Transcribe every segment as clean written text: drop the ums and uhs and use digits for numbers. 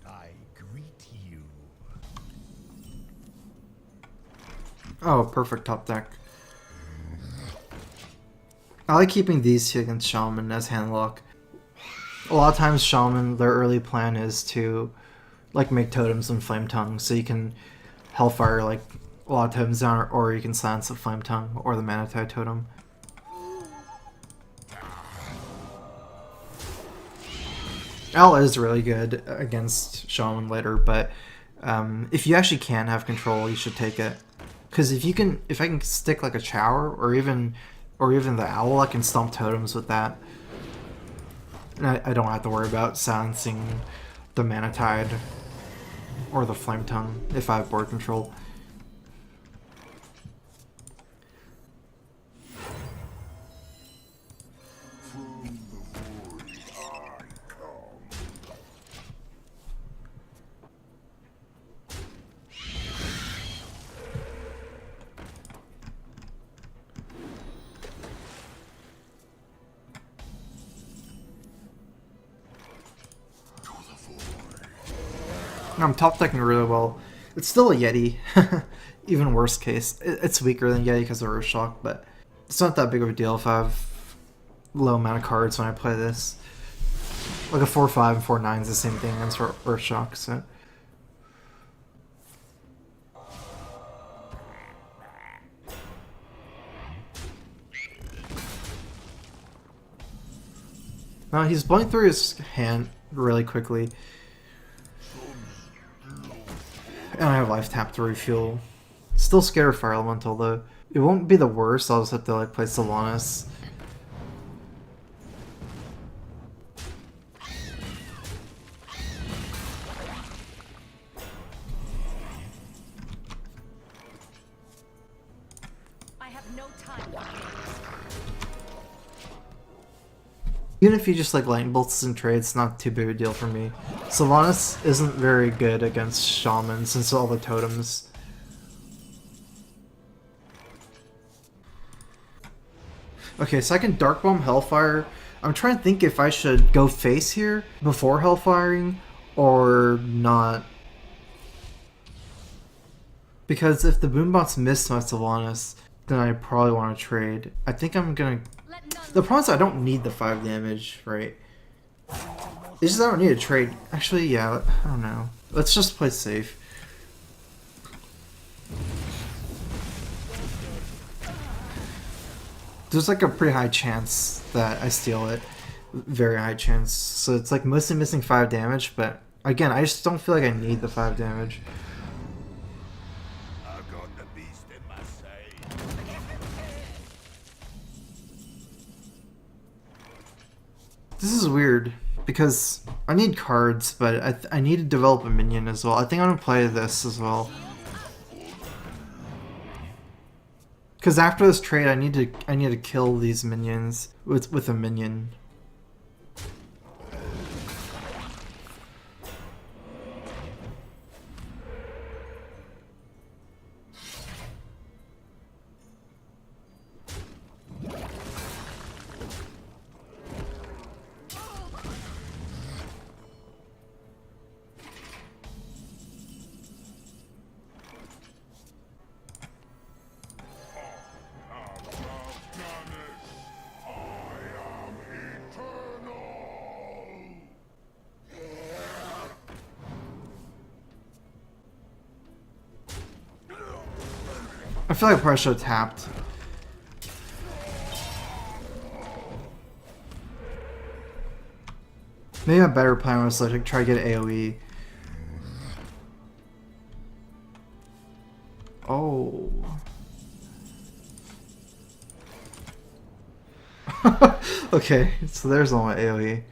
I greet you. Oh, perfect top deck. I like keeping these two against Shaman as Handlock. A lot of times Shaman, their early plan is to like make totems and Flame Tongue, so you can Hellfire like a lot of totems down, or you can silence the Flame Tongue or the Mana Tide totem. Owl is really good against Shaman later, but if you actually can have control, you should take it. Because if I can stick like a Chower or even the Owl, I can stomp totems with that. And I don't have to worry about silencing the Mana Tide or the Flame Tongue if I have board control. I'm top decking really well. It's still a Yeti, even worst case. It's weaker than Yeti because of Earth Shock, but it's not that big of a deal if I have low amount of cards when I play this. Like a 4-5 and 4-9 is the same thing against Earth Shock, so. He's blowing through his hand really quickly. And I have life tap to refuel. Still scared of Fire Elemental though. It won't be the worst, I'll just have to like play Sylvanas. I have no time. Even if you just like lightning bolts and trades, it's not too big a deal for me. Sylvanas isn't very good against Shaman since all the totems. Okay, so I can Dark Bomb Hellfire. I'm trying to think if I should go face here before Hellfiring or not. Because if the Boombot's missed my Sylvanas, then I probably want to trade. I think I'm gonna... The problem is I don't need the 5 damage, right? It's just I don't need a trade. Actually, yeah, I don't know. Let's just play safe. There's like a pretty high chance that I steal it. Very high chance. So it's like mostly missing 5 damage, but again, I just don't feel like I need the 5 damage. I've got the beast in my sight. This is weird, because I need cards, but I need to develop a minion as well. I think I'm going to play this as well. Because after this trade, I need to kill these minions with a minion. I feel like I probably should have tapped. Maybe a better plan was like try to get AoE. Oh. Okay, so there's all my AoE.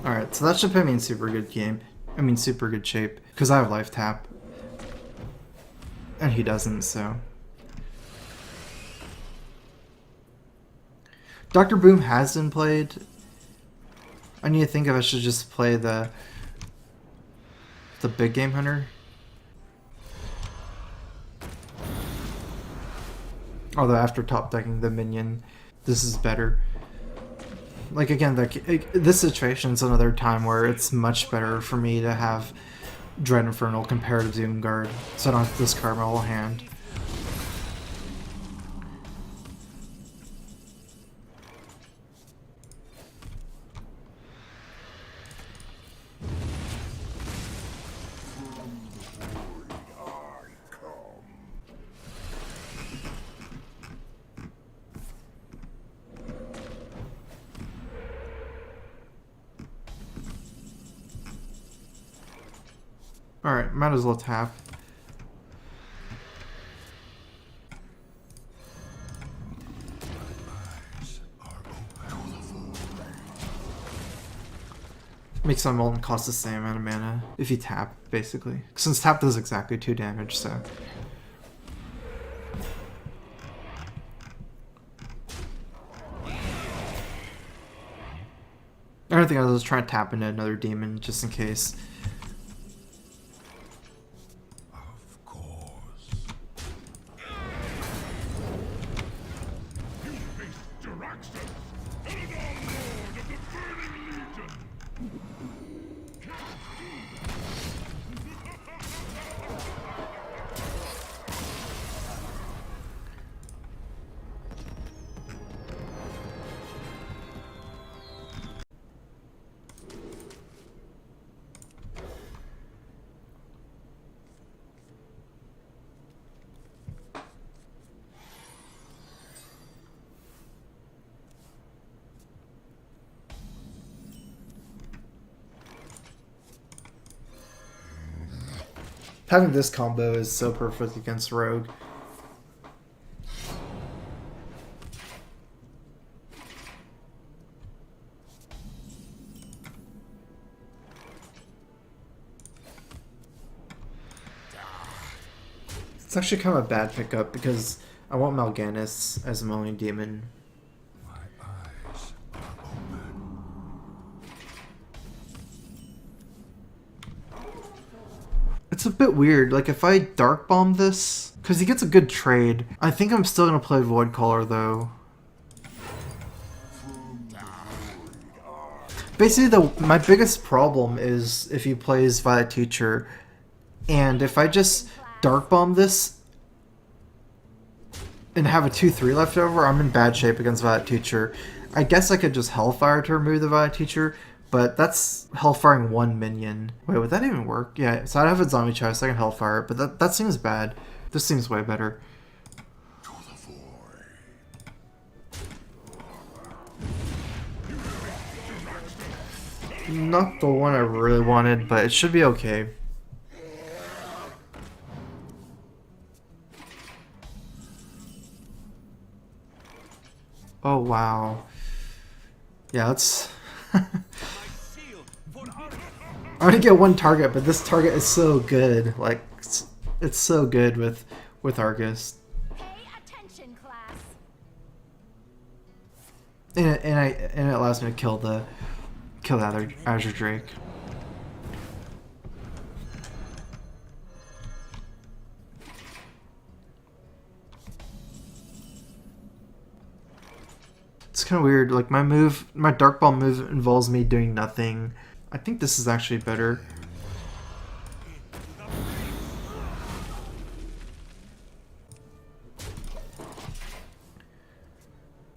Alright, so that should put me in super good game. I mean super good shape. Because I have life tap. And he doesn't, so. Dr. Boom has been played. I need to think if I should just play the big game hunter. Although after top decking the minion, this is better. Like again, this situation's another time where it's much better for me to have Dread Infernal compared to Doomguard, so I don't have to discard my whole hand. Alright, might as well tap. Makes my Molten cost the same amount of mana if you tap, basically. Since tap does exactly 2 damage, so. I don't think I was trying to tap into another demon just in case. Of course. You face Jaraxxus, Eldar Lord of the Burning Legion. Having this combo is so perfect against Rogue. It's actually kind of a bad pickup because I want Malygos as a Mulling Demon. My eyes are open. It's a bit weird, like if I Dark Bomb this, because he gets a good trade. I think I'm still going to play Void Caller though. Basically, my biggest problem is if he plays Violet Teacher, and if I just Dark Bomb this and have a 2/3 left over, I'm in bad shape against Violet Teacher. I guess I could just Hellfire to remove the Violet Teacher, but that's Hellfiring 1 minion. Wait, would that even work? Yeah, so I have a Zombie Chest, I can Hellfire it, but that seems bad. This seems way better. To the void. Not the one I really wanted, but it should be okay. Oh wow. Yeah, let's... I only get one target, but this target is so good. Like, it's so good with Argus. Pay attention, class. And it allows me to kill the other Azure Drake. It's kind of weird. Like my Dark Ball move involves me doing nothing. I think this is actually better.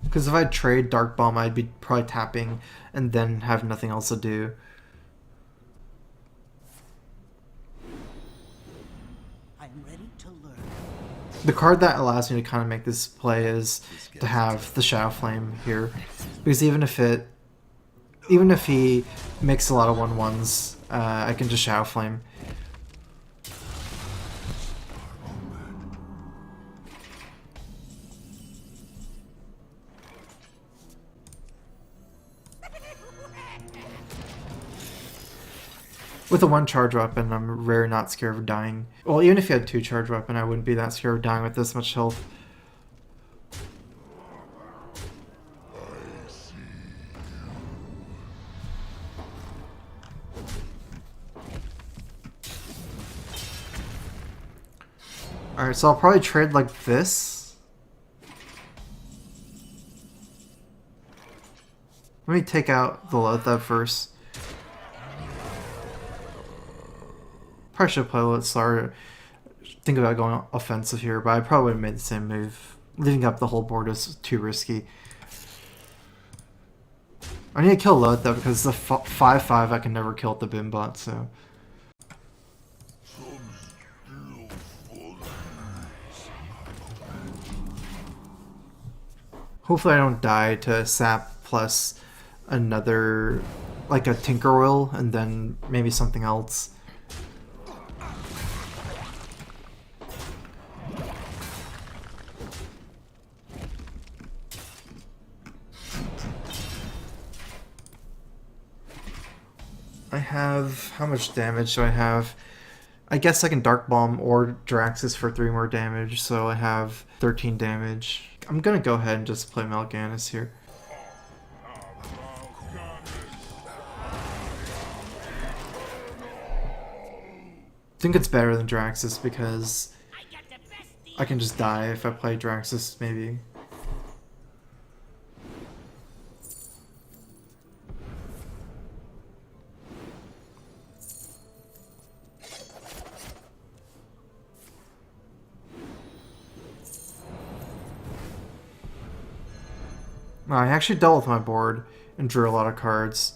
Because if I trade Dark Bomb, I'd be probably tapping and then have nothing else to do. I'm ready to learn. The card that allows me to kind of make this play is to have the Shadowflame here, because even if he makes a lot of 1/1s, I can just Shadowflame. With a 1 charge weapon, I'm very not scared of dying. Well, even if you had 2 charge weapon, I wouldn't be that scared of dying with this much health. Alright, so I'll probably trade like this. Let me take out the Lothar first. Probably should play a little slower. Think about going offensive here, but I probably would have made the same move. Leaving up the whole board is too risky. I need to kill Lothar because the 5/5 I can never kill with the Bimbot, so. Hopefully I don't die to sap plus another, like a Tinker Oil, and then maybe something else. I have, how much damage do I have? I guess I can Dark Bomb or Draxus for 3 more damage, so I have 13 damage. I'm gonna go ahead and just play Malygos here. I think it's better than Draxus because I can just die if I play Draxus, maybe. I actually dealt with my board and drew a lot of cards.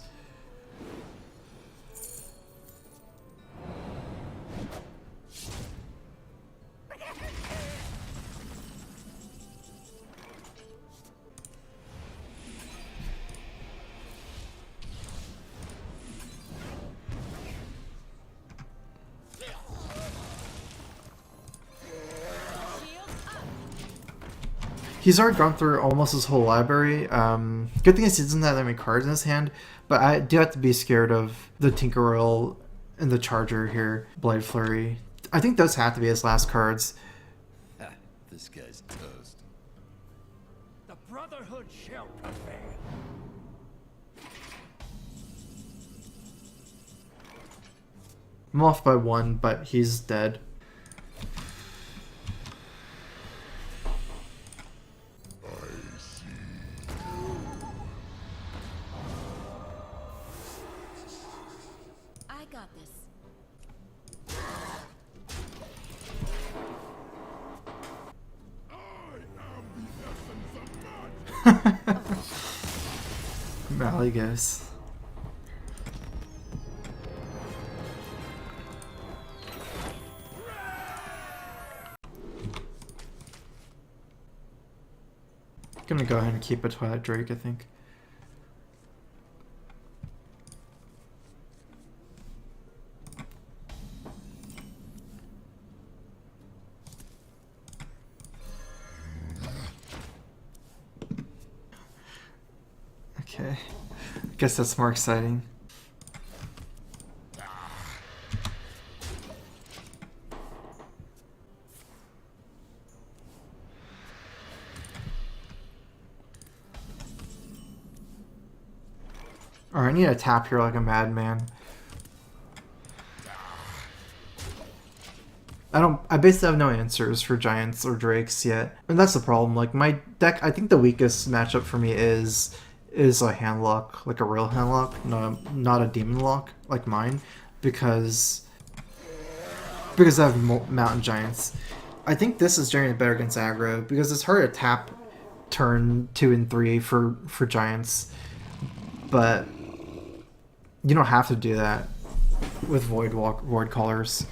He's already gone through almost his whole library. Good thing is he doesn't have that many cards in his hand, but I do have to be scared of the Tinker Oil and the Charger here, Blade Flurry. I think those have to be his last cards. This guy's toast. The Brotherhood shall prevail. I'm off by 1, but he's dead. I got this. Malygos. Gonna go ahead and keep a Twilight Drake, I think. Okay, I guess that's more exciting. Alright, I need to tap here like a madman. I basically have no answers for Giants or Drakes yet. And that's the problem. Like, my deck, I think the weakest matchup for me is a Handlock, like a real Handlock, not a Demon Lock like mine, because I have Mountain Giants. I think this is generally better against aggro because it's hard to tap turn 2 and 3 for Giants, but you don't have to do that with Void Callers.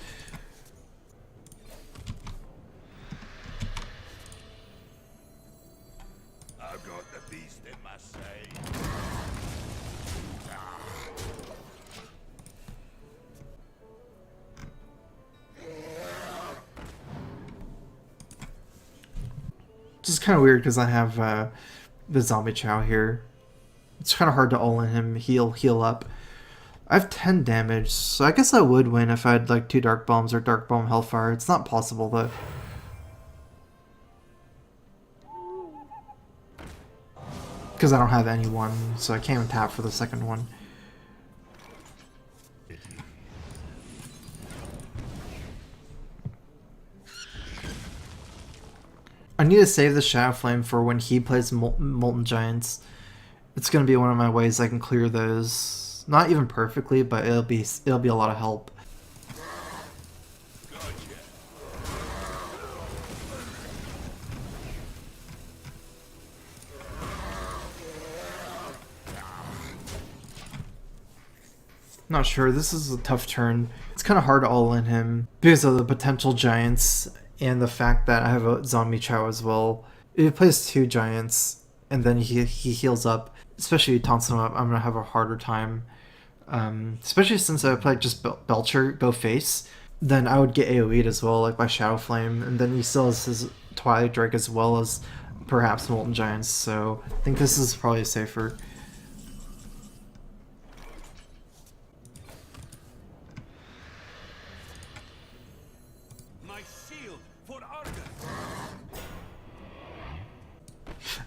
I've got the beast in my sight. Which is kind of weird because I have the Zombie Chow here. It's kind of hard to all in him, heal up. I have 10 damage, so I guess I would win if I had like 2 Dark Bombs or Dark Bomb Hellfire. It's not possible though. Because I don't have anyone, so I can't even tap for the second one. I need to save the Shadowflame for when he plays Molten Giants. it's gonna be one of my ways I can clear those. Not even perfectly, but it'll be a lot of help. Not sure. This is a tough turn. It's kind of hard to all in him because of the potential giants and the fact that I have a zombie chow as well. If he plays 2 giants and then he heals up, especially if he taunts them up, I'm gonna have a harder time. Especially since I played just Belcher go face, then I would get AoE'd as well, like by Shadowflame, and then he still has his Twilight Drake as well as perhaps Molten Giants. So I think this is probably safer.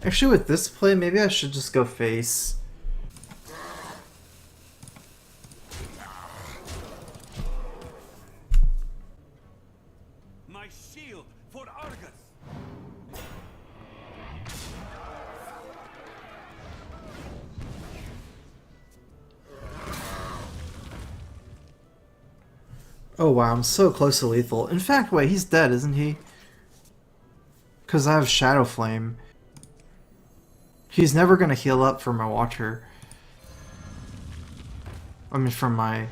Actually, with this play, maybe I should just go face. My shield for Argus. Oh wow, I'm so close to lethal. In fact, wait, he's dead, isn't he? Because I have Shadowflame. He's never going to heal up for my Watcher. I mean, from my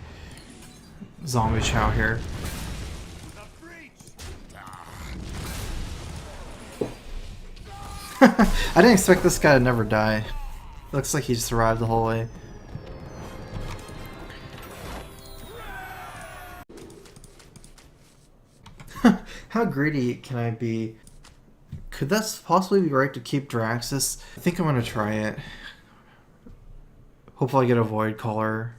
zombie chow here. I didn't expect this guy to never die. Looks like he survived the whole way. How greedy can I be? Could that possibly be right to keep Draxus? I think I'm gonna try it. Hopefully I get a Void Caller.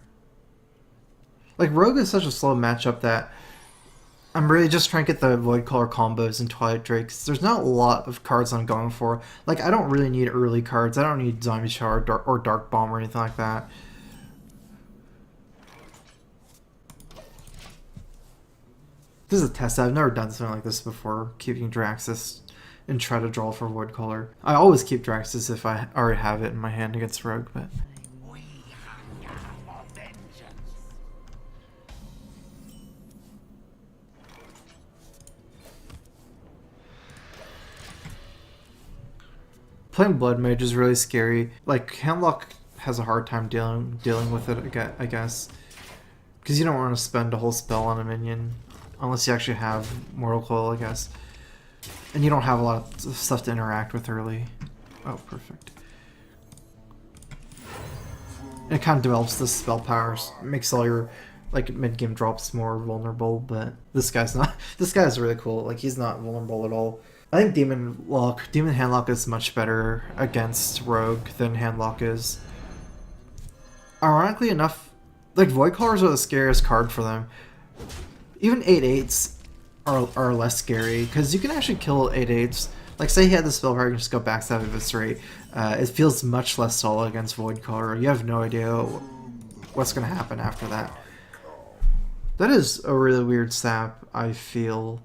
Like, Rogue is such a slow matchup that I'm really just trying to get the Void Caller combos and Twilight Drakes. There's not a lot of cards I'm going for. Like, I don't really need early cards. I don't need Zombie Shower or Dark Bomb or anything like that. This is a test. I've never done something like this before, keeping Draxus and try to draw for Void Caller. I always keep Draxus if I already have it in my hand against Rogue, but... We hunger for vengeance. Playing Blood Mage is really scary. Like, Handlock has a hard time dealing with it, I guess. Because you don't want to spend a whole spell on a minion. Unless you actually have Mortal Coil, I guess. And you don't have a lot of stuff to interact with early. Oh, perfect. And it kind of develops this spell power. Makes all your, like, mid-game drops more vulnerable, but this guy's not. This guy's really cool. Like, he's not vulnerable at all. I think Demon Handlock is much better against Rogue than Handlock is. Ironically enough, like, Void Callers are the scariest card for them. Even 8/8s are less scary, because you can actually kill 8/8s. Like, say he had the spell power, you can just go backstab Eviscerate. It feels much less solid against Void Caller. You have no idea what's going to happen after that. That is a really weird sap, I feel.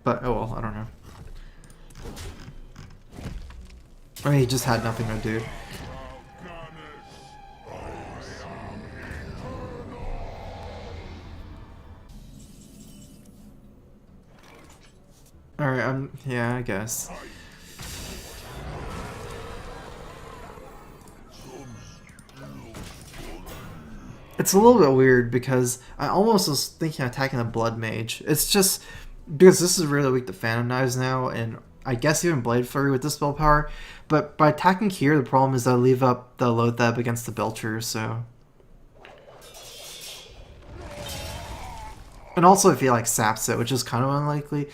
But, oh well, I don't know. I mean, he just had nothing to do. Alright, yeah, I guess. It's a little bit weird because I almost was thinking of attacking the Blood Mage. It's just because this is really weak to Phantom Knives now, and I guess even Blade Flurry with the spell power. But by attacking here, the problem is I leave up the Loatheb against the Belcher, so... And also if he, like, saps it, which is kind of unlikely,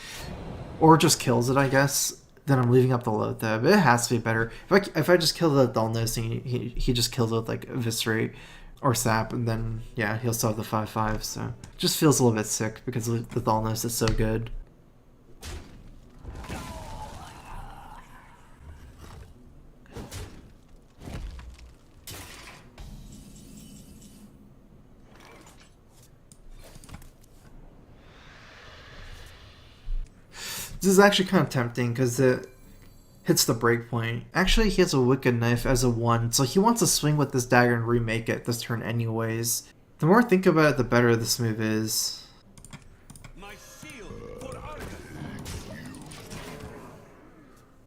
or just kills it, I guess, then I'm leaving up the Loatheb. It has to be better. If I just kill the Dullness and he just kills it with, like, Eviscerate or Sap, and then, yeah, he'll still have the 5/5, so... It just feels a little bit sick because the Dullness is so good. This is actually kind of tempting because hits the breakpoint. Actually, he has a Wicked Knife as a 1, so he wants to swing with this dagger and remake it this turn anyways. The more I think about it, the better this move is.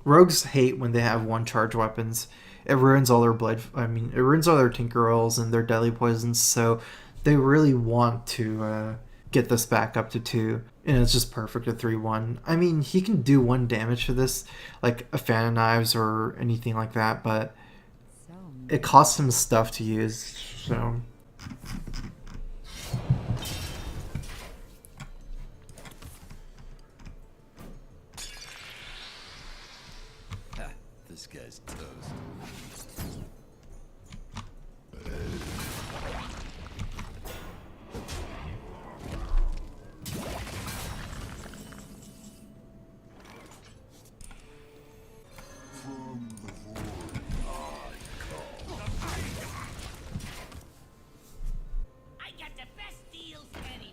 Rogues hate when they have 1 charge weapons. It ruins all their it ruins all their Tinkerells and their deadly poisons, so they really want to get this back up to 2. And it's just perfect at 3-1. I mean, he can do 1 damage to this, like a Fan of Knives or anything like that, but it costs him stuff to use, so... This guy's toast.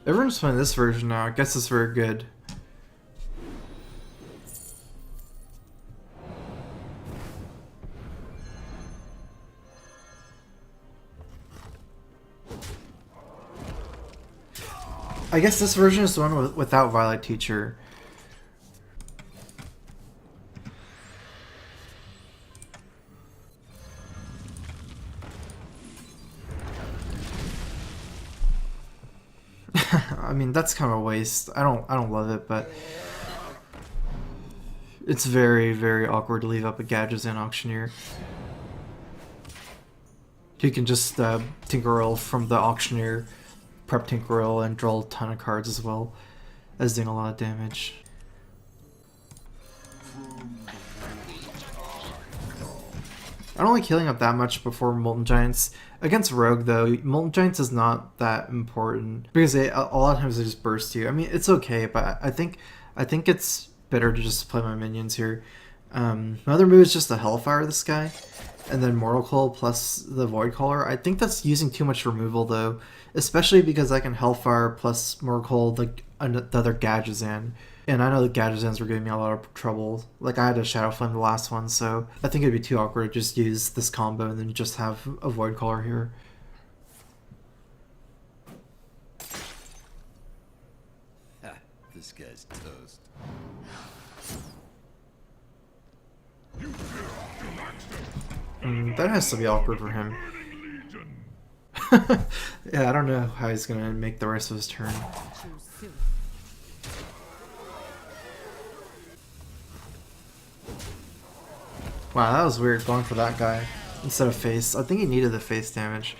Everyone's playing this version now. I guess it's very good. I guess this version is the one without Violet Teacher. I mean, that's kind of a waste. I don't love it, but it's very, very awkward to leave up a Gadgetzan Auctioneer. You can just Tinkerell from the Auctioneer, prep Tinkerell, and draw a ton of cards as well as doing a lot of damage. I don't like healing up that much before Molten Giants. Against Rogue, though, Molten Giants is not that important because a lot of times they just burst you. I mean, it's okay, but I think it's better to just play my minions here. My other move is just the Hellfire this guy, and then Mortal Coil plus the Void Caller. I think that's using too much removal, though, especially because I can Hellfire plus Mortal Coil the other Gadgetzan. And I know the Gadgetzans were giving me a lot of trouble. Like, I had a Shadowflame the last one, so I think it'd be too awkward to just use this combo and then just have a Void Caller here. Ha, this guy's toast. That has to be awkward for him. Yeah, I don't know how he's gonna make the rest of his turn. Wow, that was weird going for that guy instead of face. I think he needed the face damage.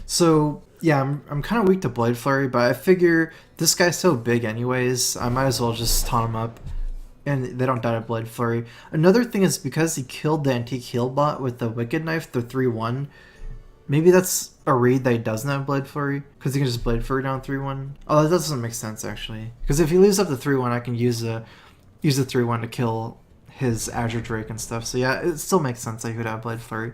So yeah, I'm kind of weak to Blade Flurry, but I figure this guy's so big anyways, I might as well just taunt him up. And they don't die to Blade Flurry. Another thing is because he killed the Antique Heal bot with the Wicked Knife, the 3-1, maybe that's a read that he doesn't have Blade Flurry, because he can just Blade Flurry down 3-1. Oh, that doesn't make sense, actually. Because if he leaves up the 3-1, I can use the 3-1 to kill his Azure Drake and stuff. So yeah, it still makes sense that he would have Blade Flurry.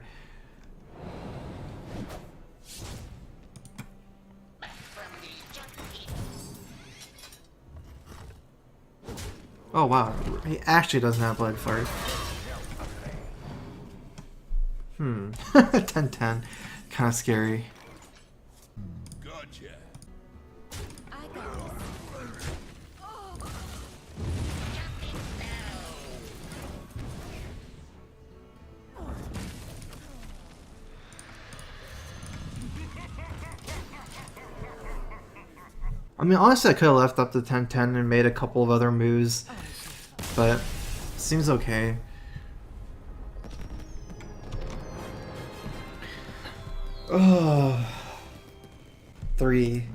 Oh wow, he actually doesn't have Blade Flurry. 10-10. Kind of scary. Gotcha. I got this. I mean, honestly, I could have left up to 10-10 and made a couple of other moves, but seems okay. Oh, 3.